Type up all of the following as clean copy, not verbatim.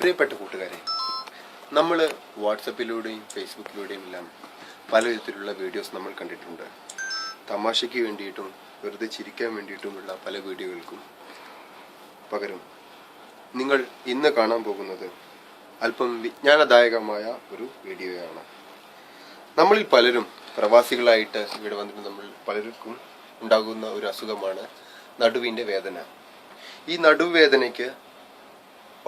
പ്രിയപ്പെട്ട കൂട്ടുകാരെ, നമ്മൾ വാട്സപ്പിലൂടെയും ഫേസ്ബുക്കിലൂടെയും എല്ലാം പല വിധത്തിലുള്ള വീഡിയോസ് നമ്മൾ കണ്ടിട്ടുണ്ട്. തമാശയ്ക്ക് വേണ്ടിയിട്ടും വെറുതെ ചിരിക്കാൻ വേണ്ടിയിട്ടുമുള്ള പല വീഡിയോകൾക്കും പകരം നിങ്ങൾ ഇന്ന് കാണാൻ പോകുന്നത് അല്പം വിജ്ഞാനദായകമായ ഒരു വീഡിയോയാണ്. നമ്മളിൽ പലരും പ്രവാസികളായിട്ട് ഇവിടെ വന്നിട്ട് നമ്മൾ പലർക്കും ഉണ്ടാകുന്ന ഒരു അസുഖമാണ് നടുവിൻ്റെ വേദന. ഈ നടുവേദനയ്ക്ക്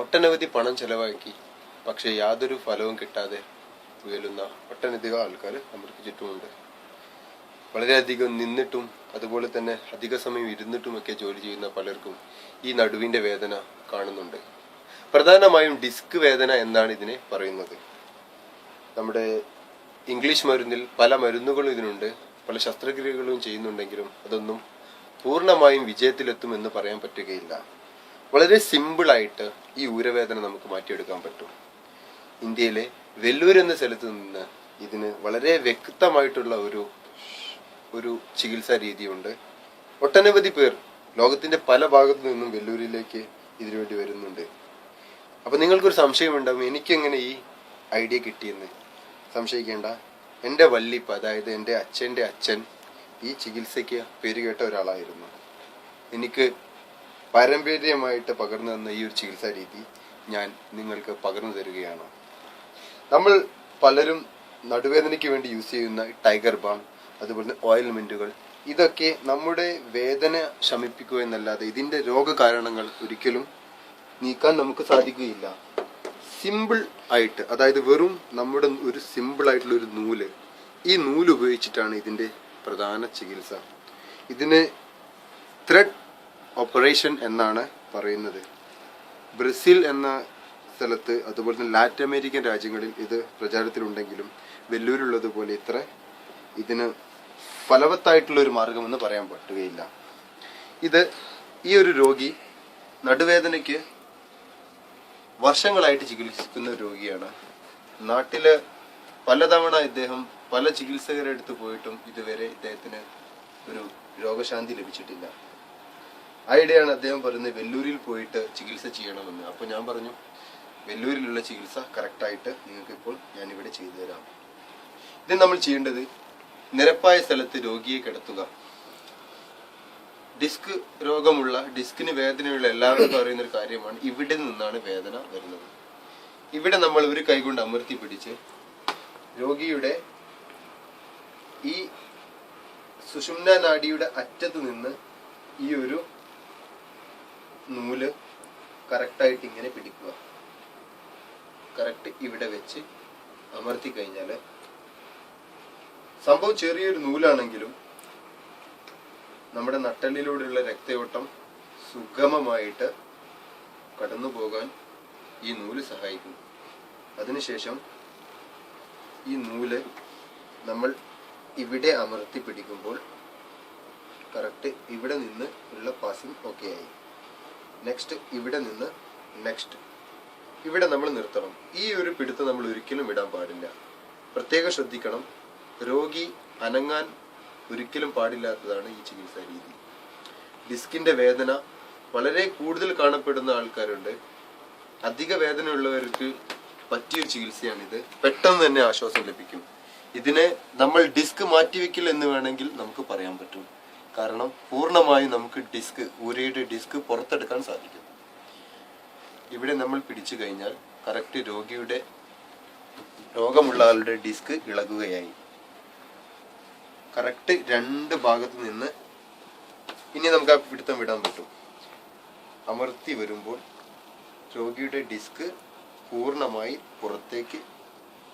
ഒട്ടനവധി പണം ചെലവാക്കി പക്ഷെ യാതൊരു ഫലവും കിട്ടാതെ ഉയരുന്ന ഒട്ടനധികം ആൾക്കാർ നമുക്ക് ചുറ്റുമുണ്ട്. വളരെയധികം നിന്നിട്ടും അതുപോലെ തന്നെ അധിക സമയം ഇരുന്നിട്ടുമൊക്കെ ജോലി ചെയ്യുന്ന പലർക്കും ഈ നടുവിൻ്റെ വേദന കാണുന്നുണ്ട്. പ്രധാനമായും ഡിസ്ക് വേദന എന്നാണ് ഇതിനെ പറയുന്നത്. നമ്മുടെ ഇംഗ്ലീഷ് മരുന്നിൽ പല മരുന്നുകളും ഇതിനുണ്ട്, പല ശസ്ത്രക്രിയകളും ചെയ്യുന്നുണ്ടെങ്കിലും അതൊന്നും പൂർണ്ണമായും വിജയത്തിലെത്തുമെന്ന് പറയാൻ പറ്റുകയില്ല. വളരെ സിമ്പിളായിട്ട് ഈ ഊരവേദന നമുക്ക് മാറ്റിയെടുക്കാൻ പറ്റും. ഇന്ത്യയിലെ വെല്ലൂർ എന്ന സ്ഥലത്ത് നിന്ന് ഇതിന് വളരെ വ്യക്തമായിട്ടുള്ള ഒരു ചികിത്സാ രീതിയുണ്ട്. ഒട്ടനവധി പേർ ലോകത്തിന്റെ പല ഭാഗത്തു നിന്നും വെല്ലൂരിലേക്ക് ഇതിനുവേണ്ടി വരുന്നുണ്ട്. അപ്പൊ നിങ്ങൾക്കൊരു സംശയം ഉണ്ടാവും, എനിക്കെങ്ങനെ ഈ ഐഡിയ കിട്ടിയെന്ന്. സംശയിക്കേണ്ട. എൻ്റെ വല്ലിപ്പ, അതായത് എൻ്റെ അച്ഛൻ്റെ അച്ഛൻ ഈ ചികിത്സയ്ക്ക് പേരുകേട്ട ഒരാളായിരുന്നു. എനിക്ക് പാരമ്പര്യമായിട്ട് പകർന്നു തന്ന ഈ ഒരു ചികിത്സാ രീതി ഞാൻ നിങ്ങൾക്ക് പകർന്നു തരികയാണ്. നമ്മൾ പലരും നടുവേദനയ്ക്ക് വേണ്ടി യൂസ് ചെയ്യുന്ന ടൈഗർ ബാം, അതുപോലെ ഓയിൽമെന്റുകൾ, ഇതൊക്കെ നമ്മുടെ വേദന ശമിപ്പിക്കുക എന്നല്ലാതെ ഇതിന്റെ രോഗകാരണങ്ങൾ ഒരിക്കലും നീക്കാൻ നമുക്ക് സാധിക്കുകയില്ല. സിമ്പിൾ ആയിട്ട്, അതായത് വെറും നമ്മുടെ ഒരു സിമ്പിൾ ആയിട്ടുള്ള ഒരു നൂല്, ഈ നൂല് ഉപയോഗിച്ചിട്ടാണ് ഇതിന്റെ പ്രധാന ചികിത്സ. ഇതിന് ത്രെഡ് ഓപ്പറേഷൻ എന്നാണ് പറയുന്നത്. ബ്രസീൽ എന്ന സ്ഥലത്ത് അതുപോലെ തന്നെ ലാറ്റിൻ അമേരിക്കൻ രാജ്യങ്ങളിൽ ഇത് പ്രചാരത്തിലുണ്ടെങ്കിലും വെല്ലൂരുള്ളതുപോലെ ഇത്ര ഇതിന് ഫലവത്തായിട്ടുള്ള ഒരു മാർഗമെന്ന് പറയാൻ പറ്റുകയില്ല. ഈ ഒരു രോഗി നടുവേദനയ്ക്ക് വർഷങ്ങളായിട്ട് ചികിത്സിക്കുന്ന ഒരു രോഗിയാണ്. നാട്ടില് പലതവണ ഇദ്ദേഹം പല ചികിത്സകരെ അടുത്ത് പോയിട്ടും ഇതുവരെ ഇദ്ദേഹത്തിന് ഒരു രോഗശാന്തി ലഭിച്ചിട്ടില്ല. ഐഡിയാണ് അദ്ദേഹം പറയുന്നത് വെല്ലൂരിൽ പോയിട്ട് ചികിത്സ ചെയ്യണമെന്ന്. അപ്പോൾ ഞാൻ പറഞ്ഞു, വെല്ലൂരിലുള്ള ചികിത്സ കറക്റ്റായിട്ട് നിങ്ങൾക്ക് ഇപ്പോൾ ഞാനിവിടെ ചെയ്തു തരാം. ഇത് നമ്മൾ ചെയ്യേണ്ടത് നിരപ്പായ സ്ഥലത്ത് രോഗിയെ കിടത്തുക. ഡിസ്ക് രോഗമുള്ള, ഡിസ്കിന് വേദനയുള്ള എല്ലാവരും പറയുന്ന ഒരു കാര്യമാണ്, ഇവിടെ നിന്നാണ് വേദന വരുന്നത്. ഇവിടെ നമ്മൾ ഒരു കൈകൊണ്ട് അമർത്തി പിടിച്ച് രോഗിയുടെ ഈ സുഷുമ്ന നാഡിയുടെ അറ്റത്ത് നിന്ന് ഈ ഒരു നൂല് കറക്റ്റായിട്ട് ഇങ്ങനെ പിടിക്കുക. കറക്റ്റ് ഇവിടെ വെച്ച് അമർത്തി കഴിഞ്ഞാൽ, സംഭവം ചെറിയൊരു നൂലാണെങ്കിലും നമ്മുടെ നട്ടെല്ലിലൂടെയുള്ള രക്തയോട്ടം സുഗമമായിട്ട് കടന്നു പോകാൻ ഈ നൂല് സഹായിക്കും. അതിനുശേഷം ഈ നൂല് നമ്മൾ ഇവിടെ അമർത്തി പിടിക്കുമ്പോൾ കറക്റ്റ് ഇവിടെ നിന്ന് ഉള്ള പാസിംഗ് ഓക്കെ ആയി. നെക്സ്റ്റ് ഇവിടെ നിന്ന് ഇവിടെ നമ്മൾ നിർത്തണം. ഈ ഒരു പിടുത്തം നമ്മൾ ഒരിക്കലും വിടാൻ പാടില്ല. പ്രത്യേകം ശ്രദ്ധിക്കണം, രോഗി അനങ്ങാൻ ഒരിക്കലും പാടില്ലാത്തതാണ് ഈ ചികിത്സാ രീതി. ഡിസ്കിന്റെ വേദന വളരെ കൂടുതൽ കാണപ്പെടുന്ന ആൾക്കാരുണ്ട്. അധിക വേദനയുള്ളവർക്ക് പറ്റിയൊരു ചികിത്സയാണിത്. പെട്ടെന്ന് തന്നെ ആശ്വാസം ലഭിക്കും. ഇതിനെ നമ്മൾ ഡിസ്ക് മാറ്റിവെക്കൽ എന്ന് വേണമെങ്കിൽ നമുക്ക് പറയാൻ പറ്റും. കാരണം പൂർണ്ണമായും നമുക്ക് ഊരയുടെ ഡിസ്ക് പുറത്തെടുക്കാൻ സാധിക്കും. ഇവിടെ നമ്മൾ പിടിച്ചു കഴിഞ്ഞാൽ കറക്റ്റ് രോഗമുള്ള ആളുടെ ഡിസ്ക് ഇളകുകയായി. കറക്റ്റ് രണ്ട് ഭാഗത്ത് നിന്ന് ഇനി നമുക്ക് ആ പിടുത്തം വിടാൻ പറ്റും. അമർത്തി വരുമ്പോൾ രോഗിയുടെ ഡിസ്ക് പൂർണ്ണമായി പുറത്തേക്ക്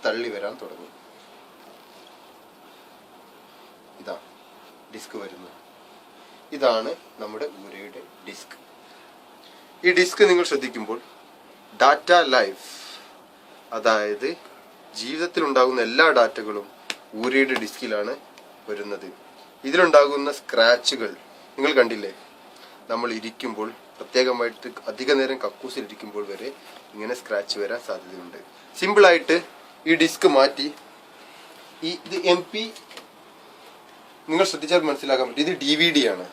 തള്ളി വരാൻ തുടങ്ങും. ഇതാ ഡിസ്ക് വരുന്നത്. ഇതാണ് നമ്മുടെ ഊരയുടെ ഡിസ്ക്. ഈ ഡിസ്ക് നിങ്ങൾ ശ്രദ്ധിക്കുമ്പോൾ ഡാറ്റ ലൈഫ്, അതായത് ജീവിതത്തിൽ ഉണ്ടാകുന്ന എല്ലാ ഡാറ്റകളും ഊരയുടെ ഡിസ്കിലാണ് വരുന്നത്. ഇതിലുണ്ടാകുന്ന സ്ക്രാച്ചുകൾ നിങ്ങൾ കണ്ടില്ലേ? നമ്മൾ ഇരിക്കുമ്പോൾ, പ്രത്യേകമായിട്ട് അധിക നേരം കക്കൂസിലിരിക്കുമ്പോൾ വരെ ഇങ്ങനെ സ്ക്രാച്ച് വരാൻ സാധ്യതയുണ്ട്. സിമ്പിളായിട്ട് ഈ ഡിസ്ക് മാറ്റി, ഇത് MP നിങ്ങൾ ശ്രദ്ധിച്ചാൽ മനസ്സിലാക്കാൻ പറ്റും, ഇത് DVD ആണ്.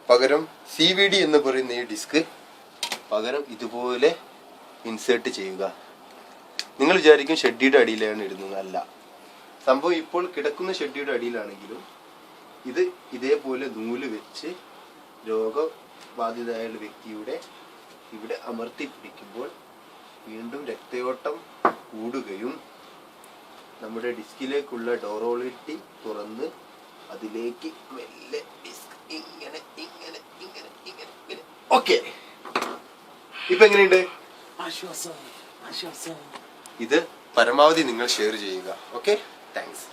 പകരം CVD എന്ന് പറയുന്ന ഈ ഡിസ്ക് പകരം ഇതുപോലെ ഇൻസേർട്ട് ചെയ്യുക. നിങ്ങൾ വിചാരിക്കും ഷെഡിയുടെ അടിയിലാണ് ഇടുന്നത്. അല്ല, സംഭവം ഇപ്പോൾ കിടക്കുന്ന ഷെഡിയുടെ അടിയിലാണെങ്കിലും ഇത് ഇതേപോലെ നൂല് വെച്ച് രോഗബാധിതയായ വ്യക്തിയുടെ ഇവിടെ അമർത്തി പിടിക്കുമ്പോൾ വീണ്ടും രക്തയോട്ടം കൂടുകയും നമ്മുടെ ഡിസ്കിലേക്കുള്ള ഡോറോളിറ്റി തുറന്ന് അതിലേക്ക് മെല്ലെ ഡിസ്ക് ഇങ്ങനെ ഇങ്ങനെ ഇങ്ങനെ ഇങ്ങനെ ഇങ്ങനെ. ഓക്കെ, ഇപ്പൊ എങ്ങനെയുണ്ട്? ഇത് പരമാവധി നിങ്ങൾ ഷെയർ ചെയ്യുക. Okay, thanks.